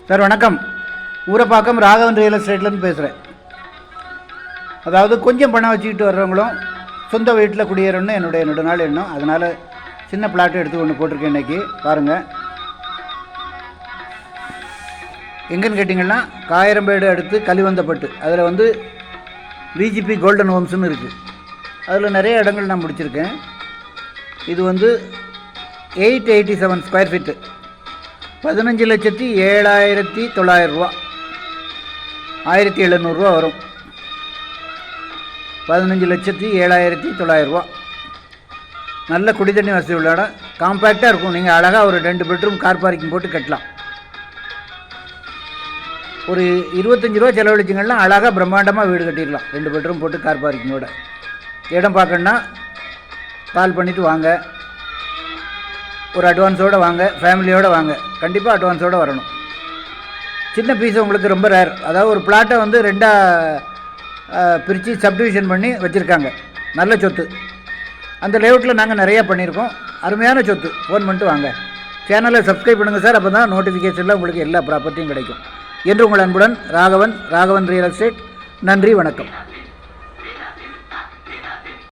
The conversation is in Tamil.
சார் வணக்கம். ஊரப்பாக்கம் ராகவன் ரியல் எஸ்டேட்லேருந்து பேசுகிறேன். அதாவது கொஞ்சம் பணம் வச்சுக்கிட்டு வர்றவங்களும் சொந்த வீட்டில் குடியேறணும்னு என்னுடைய நெடுநாள் எண்ணம். அதனால் சின்ன பிளாட்டு எடுத்து ஒன்று போட்டிருக்கேன். இன்றைக்கி பாருங்கள், எங்கேன்னு கேட்டிங்கன்னா காயிரம்பேடு அடுத்து கலிவந்தப்பட்டு, அதில் வந்து விஜிபி கோல்டன் ஹோம்ஸ்னு இருக்குது. அதில் நிறைய இடங்கள் நான் முடிச்சிருக்கேன். இது வந்து 887 ஸ்கொயர் ஃபீட்டு, 15,07,900 ரூபா, 1,700 வரும். 15,07,900 ரூபா. நல்ல குடித்தண்ணி வசதி உள்ள இடம், காம்பேக்டாக இருக்கும். நீங்கள் அழகாக ஒரு 2 பெட்ரூம் கார் பார்க்கிங் போட்டு கட்டலாம். ஒரு 25 ரூபா செலவழிச்சிங்கன்னா அழகாக பிரம்மாண்டமாக வீடு கட்டிடலாம். 2 பெட்ரூம் போட்டு கார் பார்க்கிங்கோட. இடம் பார்க்கணுன்னா கால் பண்ணிவிட்டு வாங்க. ஒரு அட்வான்ஸோடு வாங்க, ஃபேமிலியோடு வாங்க. கண்டிப்பாக அட்வான்ஸோடு வரணும். சின்ன பீஸ் உங்களுக்கு ரொம்ப ரேர். அதாவது ஒரு பிளாட்டை வந்து 2ஆக பிரித்து சப்டிவிஷன் பண்ணி வச்சுருக்காங்க. நல்ல சொத்து. அந்த லேஅவுட்டில் நாங்கள் நிறையா பண்ணியிருக்கோம். அருமையான சொத்து. ஃபோன் பண்ணிட்டு வாங்க. சேனலை சப்ஸ்கிரைப் பண்ணுங்கள் சார். அப்போ தான் நோட்டிஃபிகேஷனில் உங்களுக்கு எல்லா ப்ராப்பர்ட்டியும் கிடைக்கும். என்று உங்கள் அன்புடன் ராகவன் ரியல் எஸ்டேட். நன்றி, வணக்கம்.